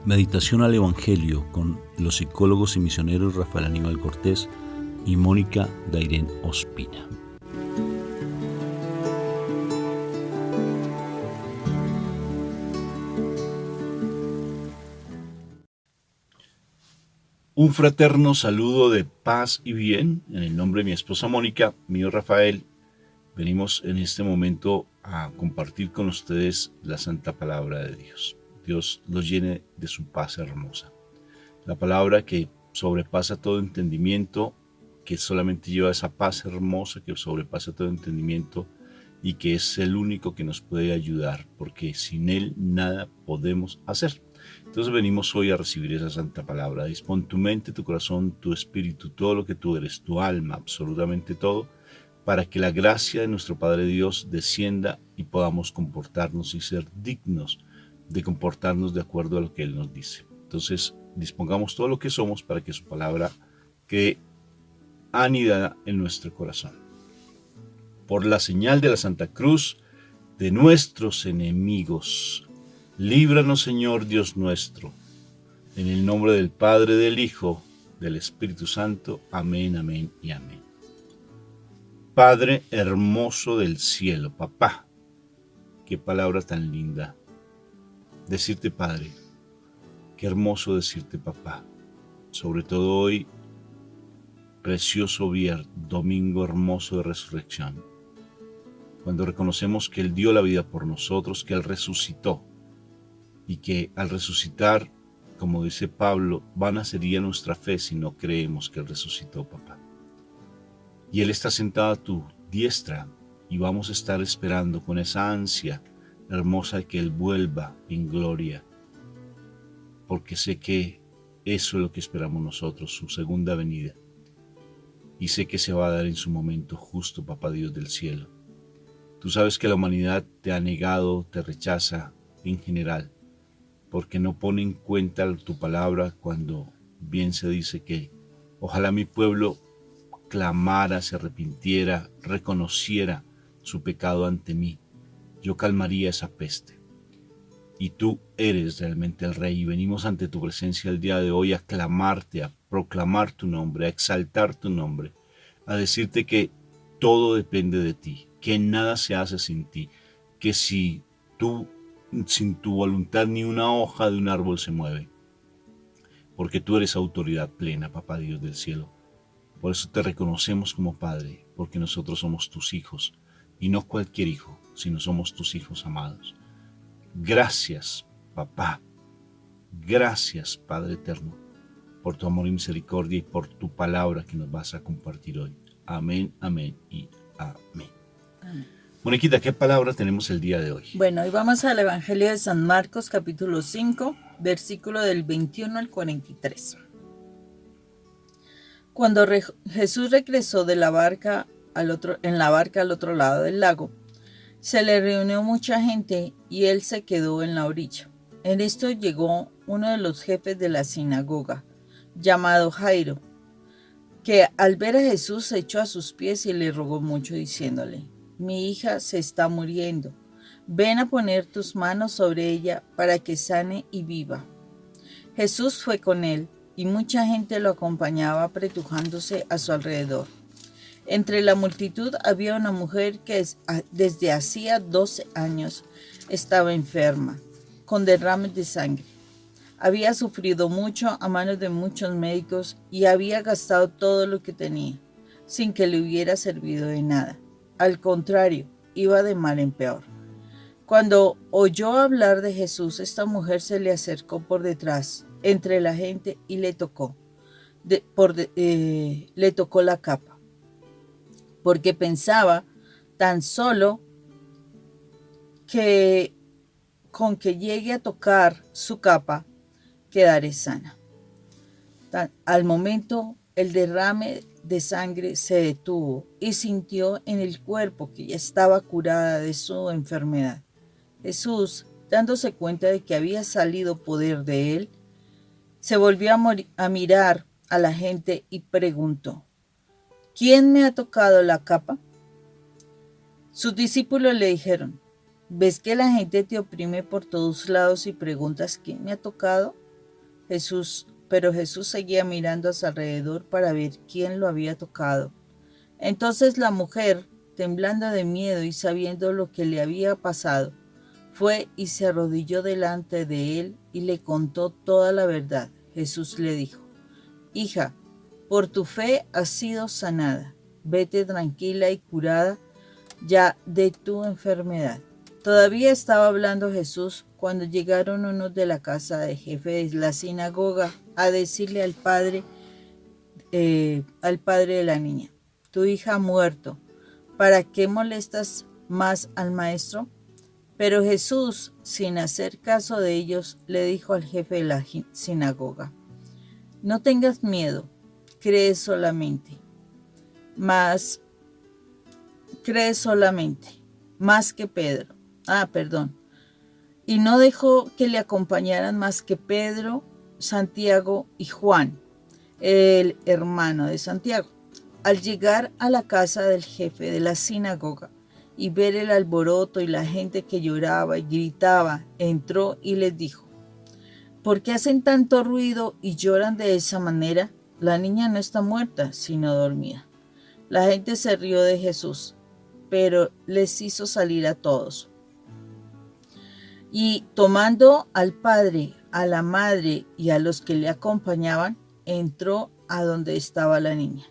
Meditación al Evangelio con los psicólogos y misioneros Rafael Aníbal Cortés y Mónica Dairén Ospina. Un fraterno saludo de paz y bien en el nombre de mi esposa Mónica, mío Rafael. Venimos en este momento a compartir con ustedes la santa palabra de Dios. Dios los llene de su paz hermosa. La palabra que sobrepasa todo entendimiento, que solamente lleva esa paz hermosa que sobrepasa todo entendimiento y que es el único que nos puede ayudar, porque sin Él nada podemos hacer. Entonces venimos hoy a recibir esa santa palabra. Dispón tu mente, tu corazón, tu espíritu, todo lo que tú eres, tu alma, absolutamente todo, para que la gracia de nuestro Padre Dios descienda y podamos comportarnos y ser dignos de comportarnos de acuerdo a lo que Él nos dice. Entonces, dispongamos todo lo que somos para que su palabra quede anidada en nuestro corazón. Por la señal de la Santa Cruz de nuestros enemigos, líbranos, Señor Dios nuestro, en el nombre del Padre, del Hijo, del Espíritu Santo. Amén, amén y amén. Padre hermoso del cielo, papá, qué palabra tan linda. Decirte Padre, qué hermoso decirte papá, sobre todo hoy, precioso viernes, domingo hermoso de resurrección, cuando reconocemos que Él dio la vida por nosotros, que Él resucitó y que al resucitar, como dice Pablo, vana sería nuestra fe si no creemos que Él resucitó, papá. Y Él está sentado a tu diestra y vamos a estar esperando con esa ansia hermosa de que Él vuelva en gloria, porque sé que eso es lo que esperamos nosotros, su segunda venida, y sé que se va a dar en su momento justo, papá Dios del cielo. Tú sabes que la humanidad te ha negado, te rechaza en general, porque no pone en cuenta tu palabra cuando bien se dice que ojalá mi pueblo clamara, se arrepintiera, reconociera su pecado ante mí. Yo calmaría esa peste. Y tú eres realmente el Rey y venimos ante tu presencia el día de hoy a clamarte, a proclamar tu nombre, a exaltar tu nombre, a decirte que todo depende de ti, que nada se hace sin ti, que sin tu voluntad ni una hoja de un árbol se mueve, porque tú eres autoridad plena, papá Dios del cielo. Por eso te reconocemos como Padre, porque nosotros somos tus hijos, y no cualquier hijo, sino somos tus hijos amados. Gracias, papá. Gracias, Padre eterno, por tu amor y misericordia y por tu palabra que nos vas a compartir hoy. Amén, amén y amén. Amén. Moniquita, ¿qué palabra tenemos el día de hoy? Bueno, hoy vamos al Evangelio de San Marcos, capítulo 5, versículo del 21 al 43. Cuando Jesús regresó de la barca en la barca al otro lado del lago, se le reunió mucha gente y él se quedó en la orilla. En esto llegó uno de los jefes de la sinagoga, llamado Jairo, que al ver a Jesús se echó a sus pies y le rogó mucho, diciéndole: mi hija se está muriendo. Ven a poner tus manos sobre ella para que sane y viva. Jesús fue con él y mucha gente lo acompañaba apretujándose a su alrededor. Entre la multitud había una mujer que desde hacía 12 años estaba enferma, con derrames de sangre. Había sufrido mucho a manos de muchos médicos y había gastado todo lo que tenía, sin que le hubiera servido de nada. Al contrario, iba de mal en peor. Cuando oyó hablar de Jesús, esta mujer se le acercó por detrás, entre la gente, y le tocó la capa, porque pensaba tan solo que con que llegue a tocar su capa, quedaré sana. Al momento, el derrame de sangre se detuvo y sintió en el cuerpo que ya estaba curada de su enfermedad. Jesús, dándose cuenta de que había salido poder de él, se volvió a mirar a la gente y preguntó: ¿quién me ha tocado la capa? Sus discípulos le dijeron: ¿Ves que la gente te oprime por todos lados y preguntas quién me ha tocado? Pero Jesús seguía mirando a su alrededor para ver quién lo había tocado. Entonces la mujer, temblando de miedo y sabiendo lo que le había pasado, fue y se arrodilló delante de él y le contó toda la verdad. Jesús le dijo: Hija, por tu fe has sido sanada. Vete tranquila y curada ya de tu enfermedad. Todavía estaba hablando Jesús cuando llegaron unos de la casa del jefe de la sinagoga a decirle al padre de la niña: Tu hija ha muerto. ¿Para qué molestas más al maestro? Pero Jesús, sin hacer caso de ellos, le dijo al jefe de la sinagoga: No tengas miedo, cree solamente. Cree solamente, más que Pedro. Y no dejó que le acompañaran más que Pedro, Santiago y Juan, el hermano de Santiago. Al llegar a la casa del jefe de la sinagoga y ver el alboroto y la gente que lloraba y gritaba, entró y les dijo: ¿Por qué hacen tanto ruido y lloran de esa manera? La niña no está muerta, sino dormida. La gente se rió de Jesús, pero les hizo salir a todos. Y tomando al padre, a la madre y a los que le acompañaban, entró a donde estaba la niña.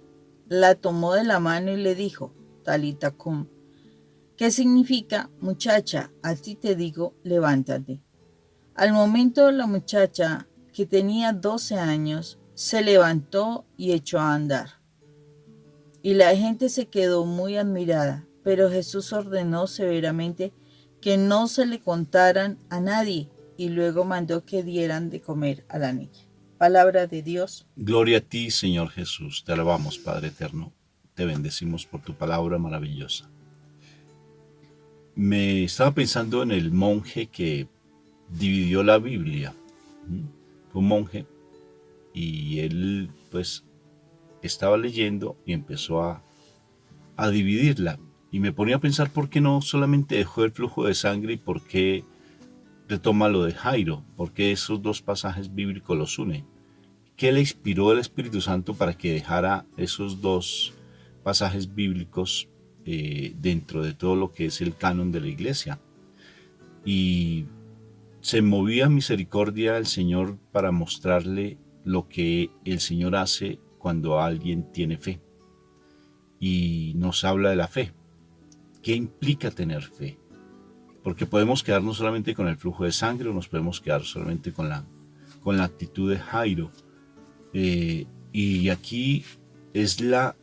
La tomó de la mano y le dijo: Talita cum, ¿qué significa? Muchacha, a ti te digo, levántate. Al momento la muchacha, que tenía 12 años, se levantó y echó a andar. Y la gente se quedó muy admirada, pero Jesús ordenó severamente que no se le contaran a nadie y luego mandó que dieran de comer a la niña. Palabra de Dios. Gloria a ti, Señor Jesús. Te alabamos, Padre eterno. Te bendecimos por tu palabra maravillosa. Me estaba pensando en el monje que dividió la Biblia. Fue un monje y él pues estaba leyendo y empezó a dividirla. Y me ponía a pensar por qué no solamente dejó el flujo de sangre y por qué retoma lo de Jairo, por qué esos dos pasajes bíblicos los une. ¿Qué le inspiró el Espíritu Santo para que dejara esos dos pasajes bíblicos dentro de todo lo que es el canon de la iglesia? Y se movía misericordia al Señor para mostrarle lo que el Señor hace cuando alguien tiene fe. Y nos habla de la fe. ¿Qué implica tener fe? Porque podemos quedarnos solamente con el flujo de sangre o nos podemos quedar solamente con la actitud de Jairo. Y aquí es la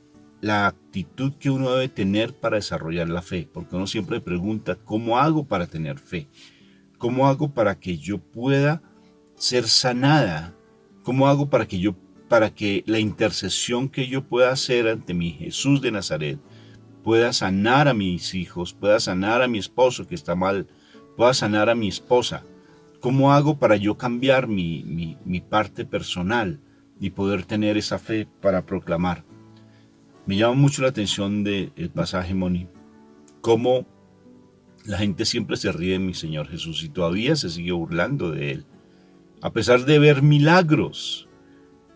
actitud que uno debe tener para desarrollar la fe, porque uno siempre pregunta: ¿cómo hago para tener fe? ¿Cómo hago para que yo pueda ser sanada? ¿Cómo hago para que la intercesión que yo pueda hacer ante mi Jesús de Nazaret pueda sanar a mis hijos, pueda sanar a mi esposo que está mal, pueda sanar a mi esposa? ¿Cómo hago para yo cambiar mi parte personal y poder tener esa fe para proclamar? Me llama mucho la atención del pasaje, Moni, cómo la gente siempre se ríe de mi Señor Jesús y todavía se sigue burlando de Él. A pesar de ver milagros,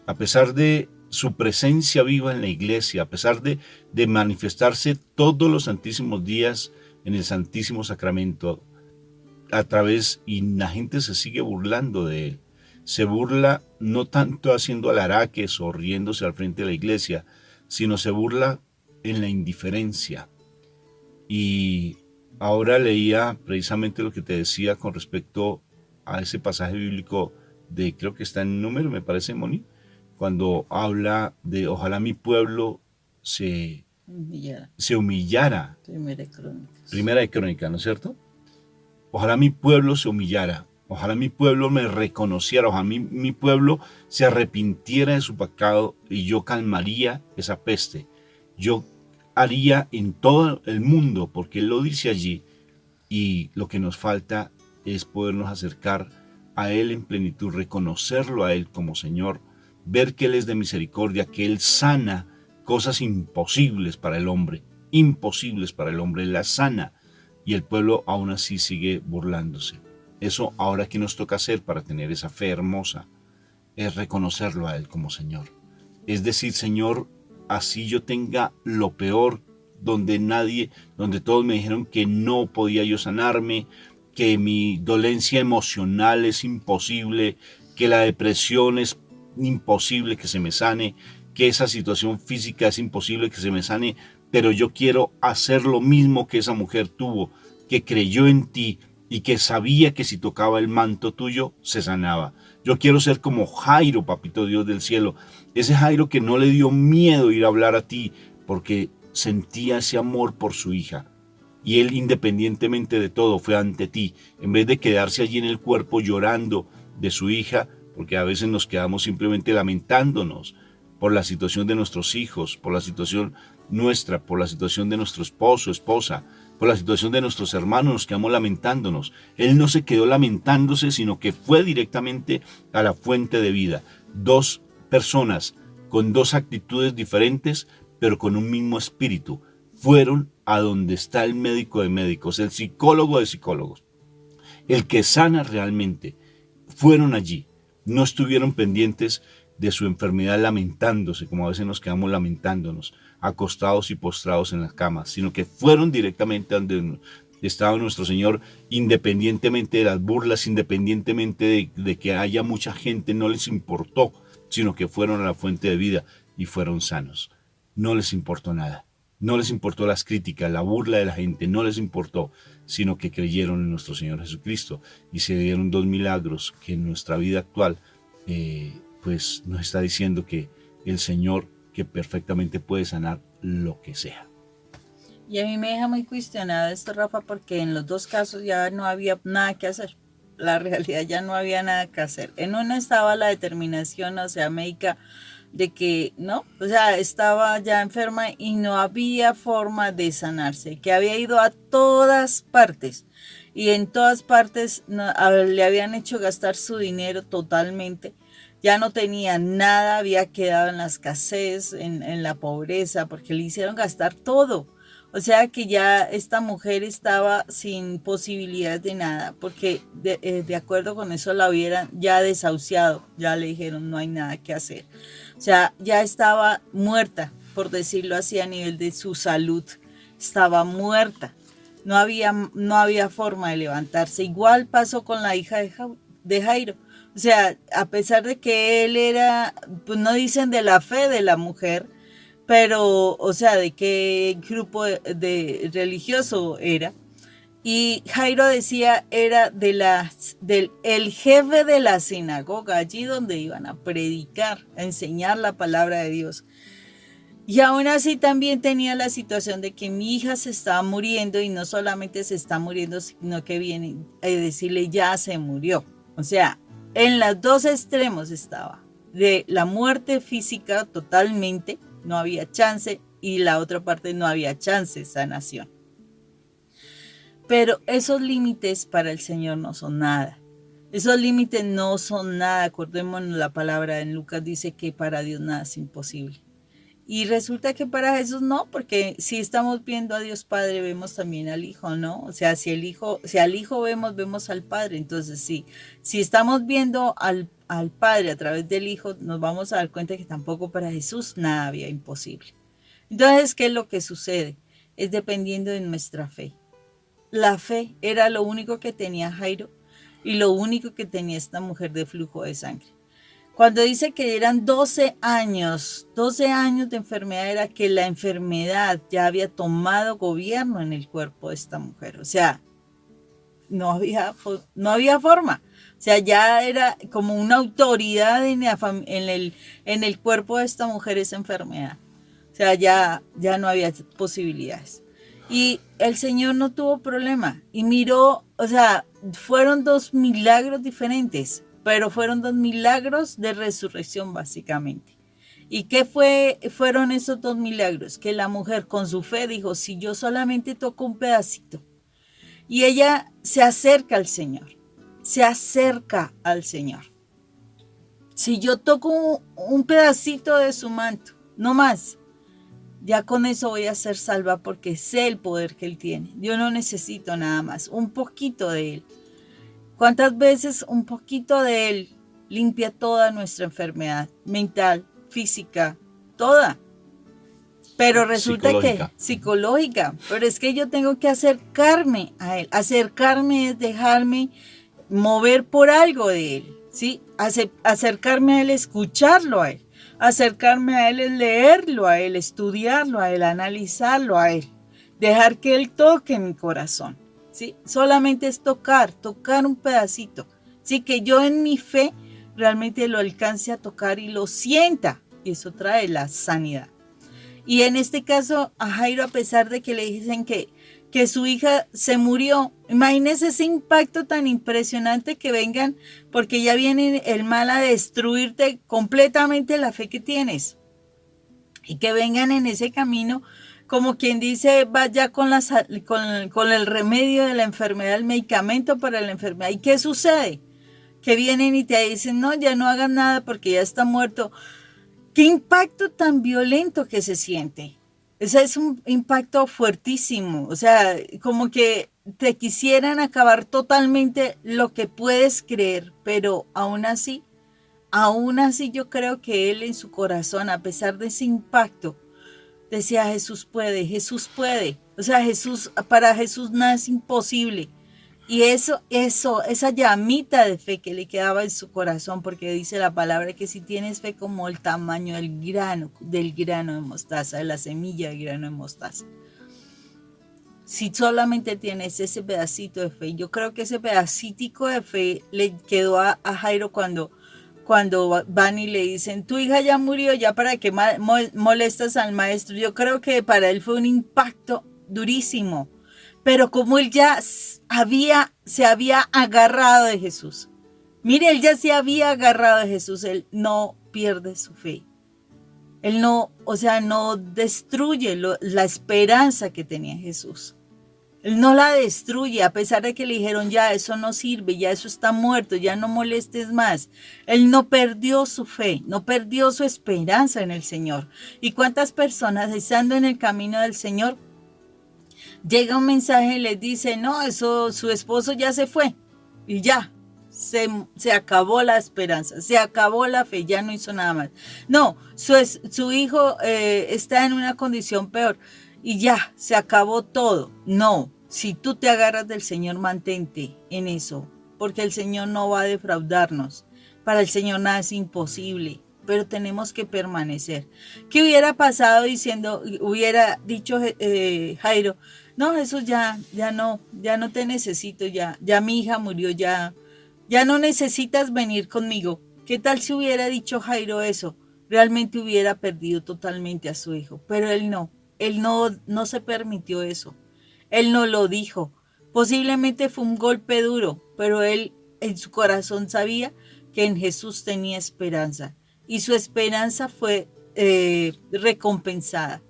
a pesar de su presencia viva en la iglesia, a pesar de manifestarse todos los santísimos días en el Santísimo Sacramento, y la gente se sigue burlando de Él. Se burla no tanto haciendo alaraques o riéndose al frente de la iglesia, sino se burla en la indiferencia. Y ahora leía precisamente lo que te decía con respecto a ese pasaje bíblico creo que está en Número, me parece, Moni, cuando habla de ojalá mi pueblo se humillara. Primera de Crónicas, ¿no es cierto? Ojalá mi pueblo se humillara. Ojalá mi pueblo me reconociera, ojalá mi pueblo se arrepintiera de su pecado y yo calmaría esa peste. Yo haría en todo el mundo, porque Él lo dice allí, y lo que nos falta es podernos acercar a Él en plenitud, reconocerlo a Él como Señor, ver que Él es de misericordia, que Él sana cosas imposibles para el hombre, Él las sana. y el pueblo aún así sigue burlándose. Eso ahora que nos toca hacer para tener esa fe hermosa es reconocerlo a Él como Señor. Es decir, Señor, así yo tenga lo peor, donde todos me dijeron que no podía yo sanarme, que mi dolencia emocional es imposible, que la depresión es imposible que se me sane, que esa situación física es imposible que se me sane, pero yo quiero hacer lo mismo que esa mujer tuvo, que creyó en ti y que sabía que si tocaba el manto tuyo se sanaba. Yo quiero ser como Jairo, papito Dios del cielo, ese Jairo que no le dio miedo ir a hablar a ti porque sentía ese amor por su hija. Y él, independientemente de todo, fue ante ti, en vez de quedarse allí en el cuerpo llorando de su hija, porque a veces nos quedamos simplemente lamentándonos por la situación de nuestros hijos, por la situación nuestra, por la situación de nuestro esposo, esposa, por la situación de nuestros hermanos, nos quedamos lamentándonos. Él no se quedó lamentándose, sino que fue directamente a la fuente de vida. Dos personas con dos actitudes diferentes, pero con un mismo espíritu, fueron a donde está el médico de médicos, el psicólogo de psicólogos, el que sana realmente. Fueron allí, no estuvieron pendientes de su enfermedad lamentándose, como a veces nos quedamos lamentándonos, acostados y postrados en las camas, sino que fueron directamente donde estaba nuestro Señor, independientemente de las burlas, independientemente de que haya mucha gente, no les importó, sino que fueron a la fuente de vida y fueron sanos. No les importó nada. No les importó las críticas, la burla de la gente, no les importó, sino que creyeron en nuestro Señor Jesucristo y se dieron dos milagros que en nuestra vida actual pues nos está diciendo que el Señor que perfectamente puede sanar lo que sea. Y a mí me deja muy cuestionada esto, Rafa, porque en los dos casos ya no había nada que hacer. La realidad ya no había nada que hacer. En una estaba la determinación, o sea, médica, de que no, o sea, estaba ya enferma y no había forma de sanarse, que había ido a todas partes y en todas partes le habían hecho gastar su dinero totalmente, ya no tenía nada, había quedado en la escasez, en la pobreza, porque le hicieron gastar todo. O sea que ya esta mujer estaba sin posibilidad de nada, porque de acuerdo con eso la hubieran ya desahuciado, ya le dijeron no hay nada que hacer. O sea, ya estaba muerta, por decirlo así, a nivel de su salud, estaba muerta. No había forma de levantarse. Igual pasó con la hija de Jairo. O sea, a pesar de que él era, pues no dicen de la fe de la mujer, pero, o sea, de qué grupo de religioso era. Y Jairo decía, era el jefe de la sinagoga, allí donde iban a predicar, a enseñar la palabra de Dios. Y aún así también tenía la situación de que mi hija se estaba muriendo y no solamente se está muriendo, sino que viene a decirle ya se murió. O sea, en los dos extremos estaba, de la muerte física totalmente, no había chance, y la otra parte no había chance, sanación. Pero esos límites para el Señor no son nada. Esos límites no son nada. Acordémonos, la palabra en Lucas dice que para Dios nada es imposible. Y resulta que para Jesús no, porque si estamos viendo a Dios Padre, vemos también al Hijo, ¿no? O sea, si al Hijo vemos al Padre. Entonces, si estamos viendo al Padre a través del Hijo, nos vamos a dar cuenta que tampoco para Jesús nada había imposible. Entonces, ¿qué es lo que sucede? Es dependiendo de nuestra fe. La fe era lo único que tenía Jairo y lo único que tenía esta mujer de flujo de sangre. Cuando dice que eran 12 años de enfermedad, era que la enfermedad ya había tomado gobierno en el cuerpo de esta mujer. O sea, no había forma. O sea, ya era como una autoridad en el cuerpo de esta mujer esa enfermedad. O sea, ya no había posibilidades. Y el Señor no tuvo problema. Y miró, o sea, fueron dos milagros diferentes, pero fueron dos milagros de resurrección básicamente. ¿Y qué fueron esos dos milagros? Que la mujer con su fe dijo, si yo solamente toco un pedacito. Y ella se acerca al Señor. Se acerca al Señor. Si yo toco un pedacito de su manto, no más, Ya con eso voy a ser salva porque sé el poder que Él tiene. Yo no necesito nada más, un poquito de Él. ¿Cuántas veces un poquito de Él limpia toda nuestra enfermedad mental, física, toda? Pero resulta que psicológica, pero es que yo tengo que acercarme a Él. Acercarme es dejarme mover por algo de Él, ¿sí? Acercarme a Él, escucharlo a Él. Acercarme a Él es leerlo a Él, estudiarlo a Él, analizarlo a Él. Dejar que Él toque mi corazón, ¿sí? Solamente es tocar un pedacito. Sí, que yo en mi fe realmente lo alcance a tocar y lo sienta. Y eso trae la sanidad. Y en este caso, a Jairo, a pesar de que le dicen que su hija se murió, imagínese ese impacto tan impresionante que vengan, porque ya viene el mal a destruirte completamente la fe que tienes. Y que vengan en ese camino, como quien dice, vaya con el remedio de la enfermedad, el medicamento para la enfermedad. ¿Y qué sucede? Que vienen y te dicen, no, ya no hagas nada porque ya está muerto. Qué impacto tan violento que se siente. Ese es un impacto fuertísimo. O sea, como que te quisieran acabar totalmente lo que puedes creer, pero aún así yo creo que él en su corazón, a pesar de ese impacto, decía, Jesús puede, Jesús puede. O sea, para Jesús nada es imposible. Y esa llamita de fe que le quedaba en su corazón, porque dice la palabra que si tienes fe como el tamaño del grano de mostaza, de la semilla del grano de mostaza. Si solamente tienes ese pedacito de fe, yo creo que ese pedacitico de fe le quedó a Jairo cuando van y le dicen, tu hija ya murió, ya para que molestas al maestro. Yo creo que para él fue un impacto durísimo. Pero como él ya se había agarrado de Jesús. Mire, él ya se había agarrado de Jesús. Él no pierde su fe. Él no destruye la esperanza que tenía Jesús. Él no la destruye, a pesar de que le dijeron, ya eso no sirve, ya eso está muerto, ya no molestes más. Él no perdió su fe, no perdió su esperanza en el Señor. ¿Y cuántas personas estando en el camino del Señor, llega un mensaje y les dice, no, eso, su esposo ya se fue y ya, se acabó la esperanza, se acabó la fe, ya no hizo nada más. No, su hijo está en una condición peor y ya, se acabó todo. No, si tú te agarras del Señor, mantente en eso, porque el Señor no va a defraudarnos. Para el Señor nada es imposible, pero tenemos que permanecer. ¿Qué hubiera pasado hubiera dicho Jairo, no, Jesús, ya no te necesito, ya mi hija murió, ya no necesitas venir conmigo? ¿Qué tal si hubiera dicho Jairo eso? Realmente hubiera perdido totalmente a su hijo, pero él no se permitió eso. Él no lo dijo. Posiblemente fue un golpe duro, pero él en su corazón sabía que en Jesús tenía esperanza y su esperanza fue recompensada.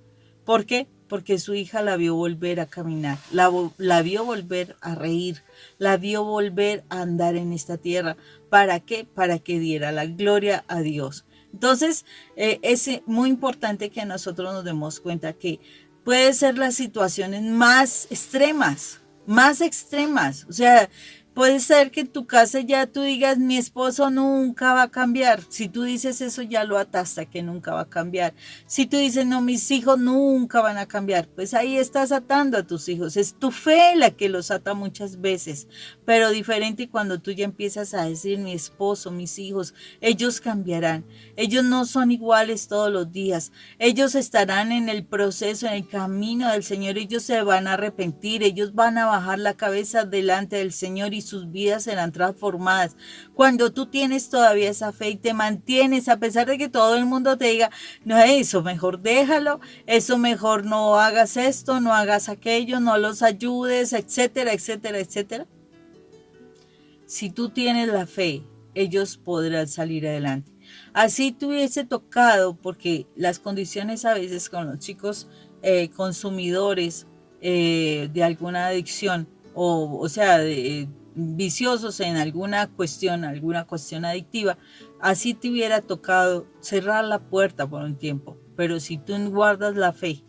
¿Por qué? Porque su hija la vio volver a caminar, la vio volver a reír, la vio volver a andar en esta tierra. ¿Para qué? Para que diera la gloria a Dios. Entonces, es muy importante que nosotros nos demos cuenta que puede ser las situaciones más extremas, o sea, puede ser que en tu casa ya tú digas, mi esposo nunca va a cambiar. Si tú dices eso, ya lo ataste que nunca va a cambiar. Si tú dices, no, mis hijos nunca van a cambiar, pues ahí estás atando a tus hijos. Es tu fe la que los ata muchas veces, pero diferente cuando tú ya empiezas a decir, mi esposo, mis hijos, ellos cambiarán. Ellos no son iguales todos los días. Ellos estarán en el proceso, en el camino del Señor. Ellos se van a arrepentir, ellos van a bajar la cabeza delante del Señor y sus vidas serán transformadas. Cuando tú tienes todavía esa fe y te mantienes, a pesar de que todo el mundo te diga, no, eso mejor déjalo, eso mejor no hagas esto, no hagas aquello, no los ayudes, etcétera, etcétera, etcétera. Si tú tienes la fe, ellos podrán salir adelante. Así te hubiese tocado, porque las condiciones a veces con los chicos consumidores de alguna adicción, o sea, viciosos en alguna cuestión adictiva, así te hubiera tocado cerrar la puerta por un tiempo, pero si tú guardas la fe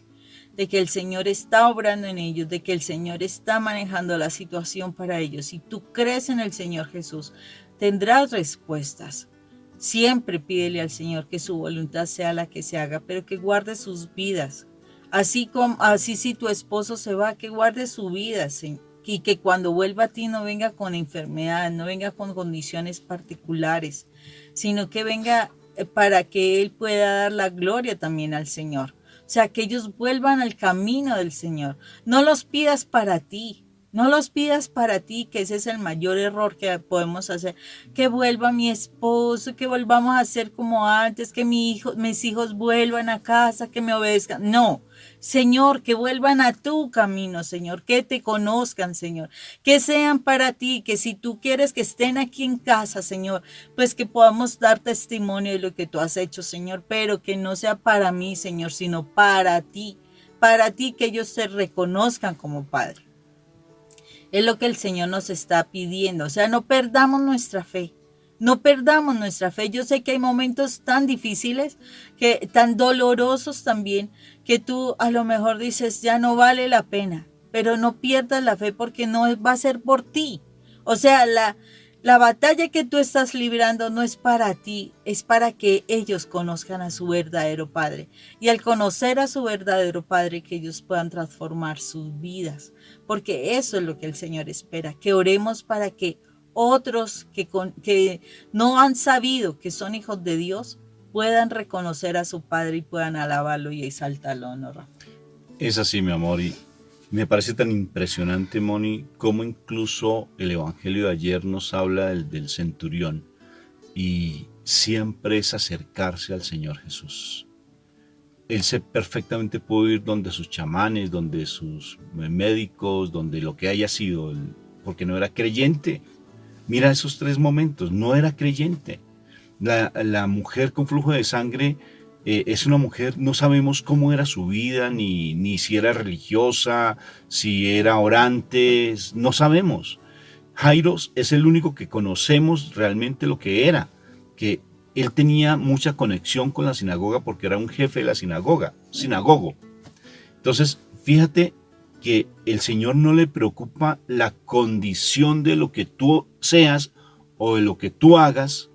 de que el Señor está obrando en ellos, de que el Señor está manejando la situación para ellos, si tú crees en el Señor Jesús, tendrás respuestas. Siempre pídele al Señor que su voluntad sea la que se haga, pero que guarde sus vidas. Así si tu esposo se va, que guarde su vida, Señor. Y que cuando vuelva a ti no venga con enfermedad, no venga con condiciones particulares, sino que venga para que Él pueda dar la gloria también al Señor. O sea, que ellos vuelvan al camino del Señor. No los pidas para ti. No los pidas para ti, que ese es el mayor error que podemos hacer. Que vuelva mi esposo, que volvamos a ser como antes, que mis hijos vuelvan a casa, que me obedezcan. No, Señor, que vuelvan a tu camino, Señor, que te conozcan, Señor, que sean para ti, que si tú quieres que estén aquí en casa, Señor, pues que podamos dar testimonio de lo que tú has hecho, Señor, pero que no sea para mí, Señor, sino para ti, que ellos te reconozcan como Padre. Es lo que el Señor nos está pidiendo. O sea, no perdamos nuestra fe. No perdamos nuestra fe. Yo sé que hay momentos tan difíciles, tan dolorosos también, que tú a lo mejor dices, ya no vale la pena. Pero no pierdas la fe porque no va a ser por ti. O sea, la batalla que tú estás librando no es para ti, es para que ellos conozcan a su verdadero Padre. Y al conocer a su verdadero Padre, que ellos puedan transformar sus vidas. Porque eso es lo que el Señor espera, que oremos para que otros que no han sabido que son hijos de Dios puedan reconocer a su Padre y puedan alabarlo y exaltarlo, ¿no, Rafa? Es así, mi amor, y me parece tan impresionante, Moni, cómo incluso el Evangelio de ayer nos habla del centurión, y siempre es acercarse al Señor Jesús. Él perfectamente pudo ir donde sus chamanes, donde sus médicos, donde lo que haya sido, porque no era creyente. Mira esos 3 momentos, no era creyente. La mujer con flujo de sangre es una mujer, no sabemos cómo era su vida, ni si era religiosa, si era orante, no sabemos. Jairo es el único que conocemos realmente lo que era, que él tenía mucha conexión con la sinagoga porque era un jefe de la sinagogo. Entonces, fíjate que el Señor no le preocupa la condición de lo que tú seas o de lo que tú hagas,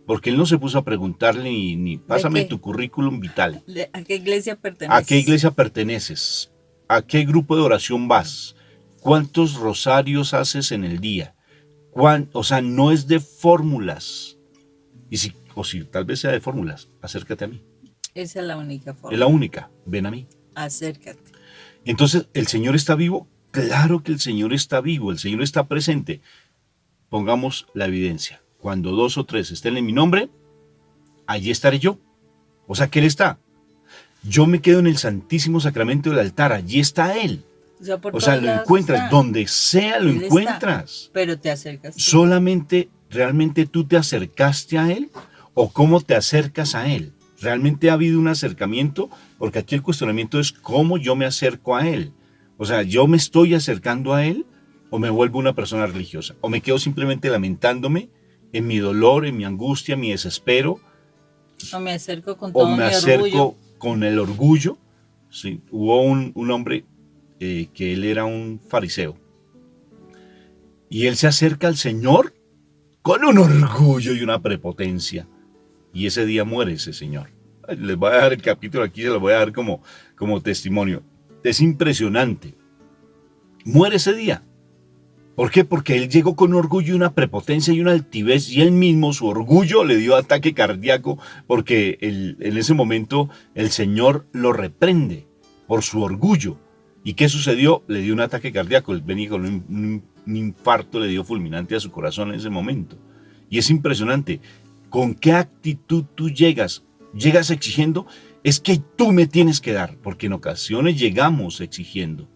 porque Él no se puso a preguntarle ni pásame tu currículum vital. ¿A qué iglesia perteneces? ¿A qué iglesia perteneces? ¿A qué grupo de oración vas? ¿Cuántos rosarios haces en el día? O sea, no es de fórmulas. O si tal vez sea de fórmulas, acércate a mí. Esa es la única forma. Es la única, ven a mí. Acércate. Entonces, ¿el Señor está vivo? Claro que el Señor está vivo, el Señor está presente. Pongamos la evidencia. Cuando 2 o 3 estén en mi nombre, allí estaré yo. O sea que Él está. Yo me quedo en el Santísimo Sacramento del altar, allí está Él. O sea, lo encuentras, está. Donde sea lo Él encuentras. Está, pero te acercas. Solamente, ¿realmente tú te acercaste a Él? ¿O cómo te acercas a Él? ¿Realmente ha habido un acercamiento? Porque aquí el cuestionamiento es cómo yo me acerco a Él. O sea, ¿yo me estoy acercando a Él o me vuelvo una persona religiosa? ¿O me quedo simplemente lamentándome en mi dolor, en mi angustia, en mi desespero? ¿O me acerco con todo mi orgullo? ¿O me acerco con el orgullo? Sí, hubo un hombre que él era un fariseo. Y él se acerca al Señor con un orgullo y una prepotencia. Y ese día muere ese señor. Les voy a dejar el capítulo aquí, se lo voy a dar como testimonio. Es impresionante. Muere ese día. ¿Por qué? Porque él llegó con orgullo y una prepotencia y una altivez, y él mismo, su orgullo, le dio ataque cardíaco, porque en ese momento el Señor lo reprende por su orgullo. ¿Y qué sucedió? Le dio un ataque cardíaco, él venía con un infarto, le dio fulminante a su corazón en ese momento. Y es impresionante. ¿Con qué actitud tú llegas? ¿Llegas exigiendo? Es que tú me tienes que dar, porque en ocasiones llegamos exigiendo.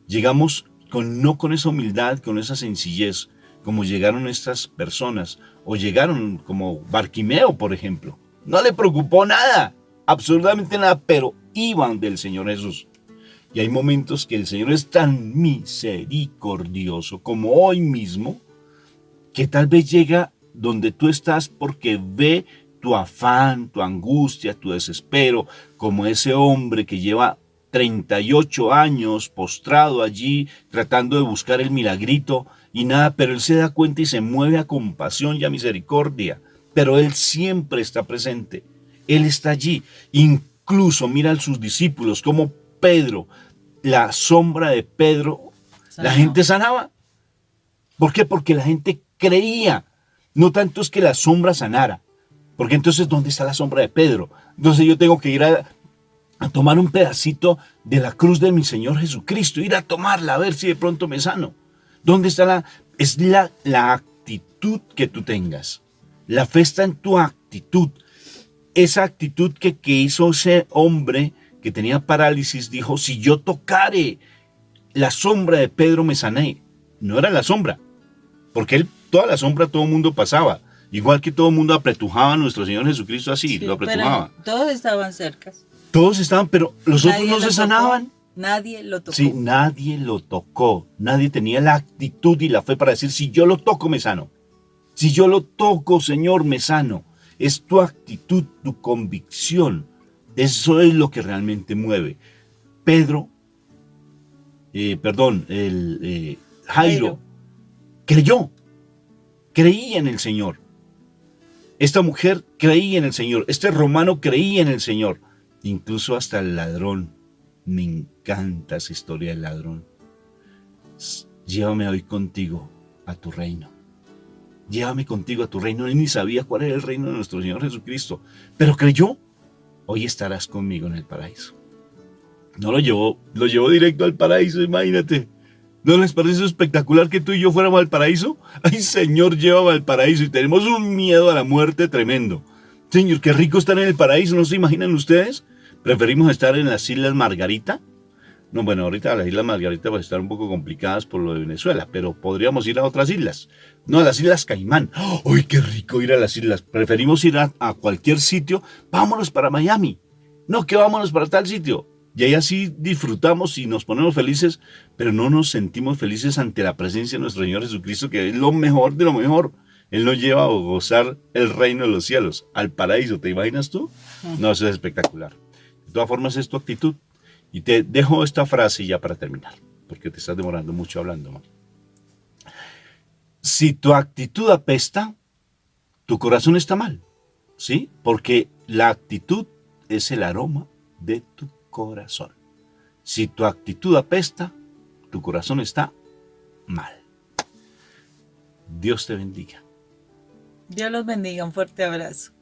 Llegamos no con esa humildad, con esa sencillez, como llegaron estas personas, o llegaron como Barquimeo, por ejemplo. No le preocupó nada, absolutamente nada, pero iban del Señor Jesús. Y hay momentos que el Señor es tan misericordioso como hoy mismo, que tal vez llega donde tú estás porque ve tu afán, tu angustia, tu desespero, como ese hombre que lleva 38 años postrado allí tratando de buscar el milagrito y nada, pero él se da cuenta y se mueve a compasión y a misericordia, pero él siempre está presente, él está allí, incluso mira a sus discípulos como Pedro, la sombra de Pedro, la gente sanaba. ¿Por qué? Porque la gente creía, no tanto es que la sombra sanara, porque entonces ¿dónde está la sombra de Pedro? Entonces yo tengo que ir a tomar un pedacito de la cruz de mi Señor Jesucristo, ir a tomarla a ver si de pronto me sano. ¿Dónde está es la actitud que tú tengas? La fe está en tu actitud. Esa actitud que hizo ese hombre que tenía parálisis, dijo, si yo tocare la sombra de Pedro me sané. No era la sombra, porque toda la sombra todo el mundo pasaba. Igual que todo el mundo apretujaba a nuestro Señor Jesucristo así, lo apretujaba. Todos estaban cerca. Todos estaban, pero los otros no se sanaban. Nadie lo tocó. Sí, nadie lo tocó. Nadie tenía la actitud y la fe para decir, si yo lo toco, me sano. Si yo lo toco, Señor, me sano. Es tu actitud, tu convicción. Eso es lo que realmente mueve. Jairo creyó, creía en el Señor. Esta mujer creía en el Señor. Este romano creía en el Señor. Incluso hasta el ladrón. Me encanta esa historia del ladrón. Llévame hoy contigo a tu reino. Llévame contigo a tu reino. Él ni sabía cuál era el reino de nuestro Señor Jesucristo, pero creyó. Hoy estarás conmigo en el paraíso. No lo llevó directo al paraíso, imagínate. ¿No les parece espectacular que tú y yo fuéramos al paraíso? Ay, Señor, llévame al paraíso. Y tenemos un miedo a la muerte tremendo. Señor, qué rico estar en el paraíso, ¿no se imaginan ustedes? ¿Preferimos estar en las Islas Margarita? No, bueno, ahorita las Islas Margarita van a estar un poco complicadas por lo de Venezuela, pero podríamos ir a otras islas. No, a las Islas Caimán. ¡Ay, qué rico ir a las islas! Preferimos ir a cualquier sitio. Vámonos para Miami. No, que vámonos para tal sitio. Y ahí así disfrutamos y nos ponemos felices, pero no nos sentimos felices ante la presencia de nuestro Señor Jesucristo, que es lo mejor de lo mejor. Él nos lleva a gozar el reino de los cielos, al paraíso. ¿Te imaginas tú? No, eso es espectacular. De todas formas, es tu actitud. Y te dejo esta frase ya para terminar, porque te estás demorando mucho hablando, ¿no? Si tu actitud apesta, tu corazón está mal, ¿sí? Porque la actitud es el aroma de tu corazón. Si tu actitud apesta, tu corazón está mal. Dios te bendiga. Dios los bendiga. Un fuerte abrazo.